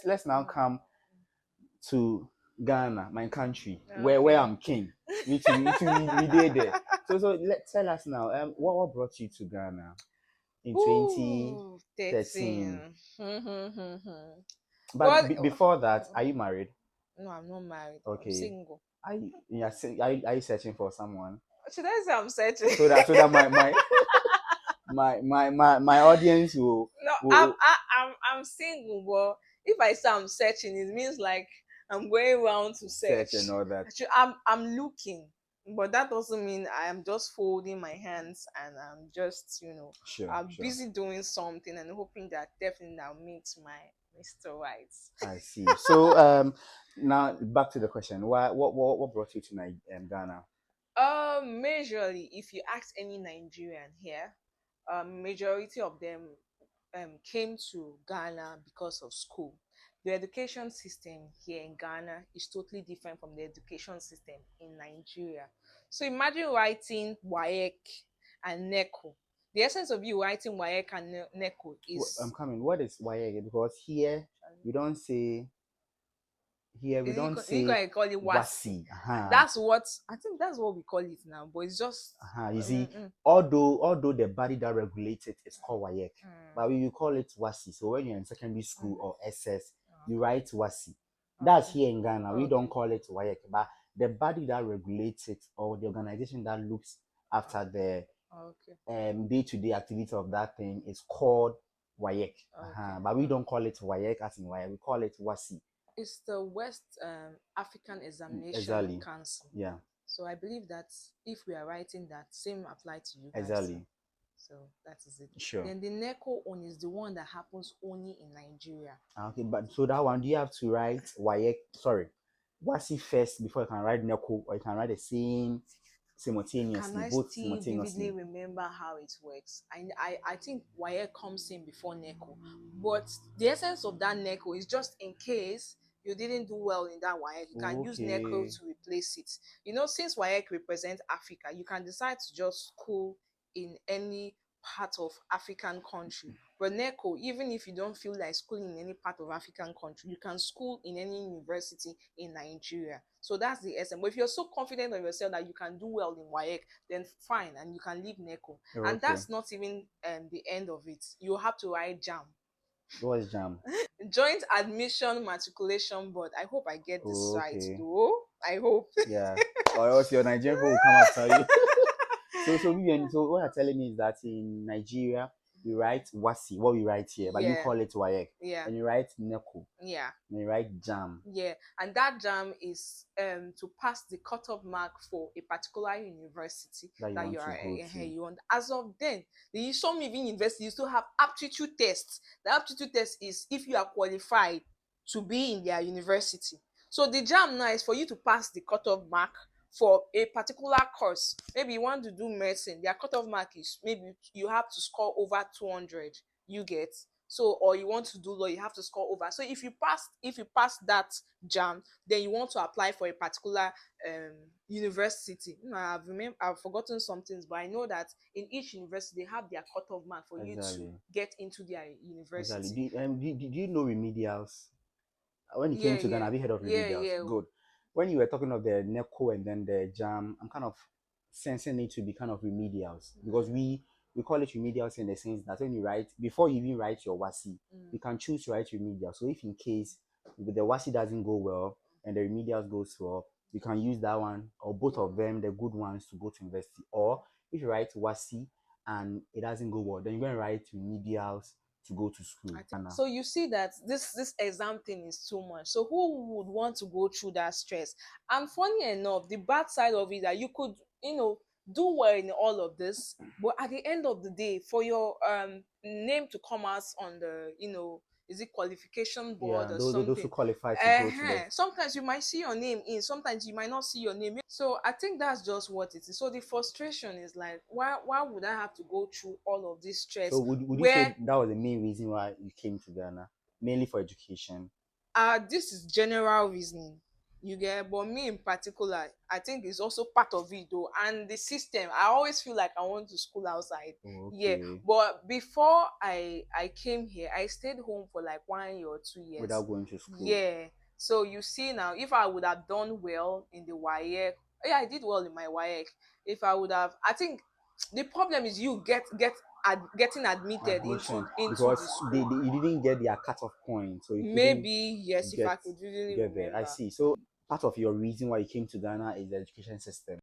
Let's now come to Ghana, my country, where Okay. I'm king. We did there. So tell us now, what brought you to Ghana in Ooh, 2013? 13. But Well, before that, are you married? no, I'm not married. I'm Okay. single. Are you searching for someone? Should I say I'm searching? So that my audience No, will I'm single, but if I say I'm searching, it means like I'm going around to search and search. all that. Actually, I'm looking, but that doesn't mean I am just folding my hands and I'm just Sure, I'm sure. busy doing something and hoping that definitely I'll meet my Mr. Right. I see. So now back to the question. What brought you to Ghana? Majorly, if you ask any Nigerian here, majority of them came to Ghana because of school. The education system here in Ghana is totally different from the education system in Nigeria. So imagine writing WAEC and NECO. The essence of you writing WAEC and NECO I'm is coming. What is YA? Because we don't say we don't you say can call it WASI. wasi. Uh-huh. That's what I think that's what we call it now, but it's just Uh-huh. You see, mm, although the body that regulates it is called WAEC, mm, but we will call it WASI. So when you're in secondary mm, school or SS, you okay, write WASI. That's okay, here in Ghana. We don't okay, call it WAEC, but the body that regulates it or the organization that looks after the okay, day-to-day activity of that thing is called WAEC. okay. Uh-huh. But we don't call it WAEC as in WAEC. We call it WASI. It's the West African Examination Exactly. Council. Yeah. So I believe that if we are writing that, same apply to you guys too. Exactly. So that is it. Sure. Then the NECO one is the one that happens only in Nigeria. Okay, but so that one, do you have to write WAEC? Sorry, WASI first before you can write NECO, or you can write the same Can simultaneously, I both still vividly simultaneously. remember how it works? I think WAEC comes in before NECO. But the essence of that NECO is just in case you didn't do well in that WAEC, you can use NECO Okay. to replace it. Since WAEC represents Africa, you can decide to just school in any part of African country. But NECO, even if you don't feel like schooling in any part of African country, you can school in any university in Nigeria. So that's the essence. But if you're so confident of yourself that you can do well in WAEC, then fine, and you can leave NECO. And Okay. that's not even the end of it. You have to write JAM. What is jam? Joint Admission Matriculation Board. I hope I get this right, Okay. though. I hope. Yeah. Or else your Nigerian people will come after you. So Vivian, so what you're telling me is that in Nigeria we write WASI, what we write here, but you Yeah, call it WAEC. yeah, And you write NECO, yeah. and you write jam. Yeah, and that jam is to pass the cutoff mark for a particular university That you that want you to are go to. you want. As of then, some even universities still have aptitude tests. The aptitude test is if you are qualified to be in their university. So the jam now is for you to pass the cutoff mark for a particular course. Maybe you want to do medicine, their cutoff mark is maybe you have to score over 200. You get so, or you want to do law, you have to score over. So if you pass that jam, then you want to apply for a particular university. I've forgotten some things, but I know that in each university they have their cutoff mark for you to Exactly. get into their Exactly. university. Do you know remedials? When you came Yeah, to Ghana, yeah, have you heard of yeah, remedials? yeah, Good. When you were talking of the NECO and then the JAM, I'm kind of sensing it to be kind of remedials because we call it remedials in the sense that when you write, before you even write your WASI, mm, you can choose to write remedial. So if in case the WASI doesn't go well and the remedials goes well, you can use that one or both of them, the good ones, to go to university. Or if you write WASI and it doesn't go well, then you're going to write remedials to go to school. I think so. You see that this exam thing is too much. So who would want to go through that stress? And funny enough, the bad side of it that you could do well in all of this, but at the end of the day, for your name to come out on the is it qualification board Yeah, or those who something. qualify to go to the Sometimes you might see your name in, sometimes you might not see your name. So I think that's just what it is. So the frustration is like, why would I have to go through all of this So stress would you say where that was the main reason why you came to Ghana? Mainly for education. this is general reasoning. You get, but me in particular, I think it's also part of it though. And the system, I always feel like I want to school outside. Oh, Yeah. okay. But before I came here, I stayed home for like 1 year or 2 years. Without going to school. Yeah. So you see now, if I would have done well in the YEC, yeah, I did well in my YEC. If I would have, I think the problem is you getting admitted Admission, into because the school. you didn't get their cutoff point, so you couldn't Maybe yes, if get I could really get there. I remember. see. So part of your reason why you came to Ghana is the education system.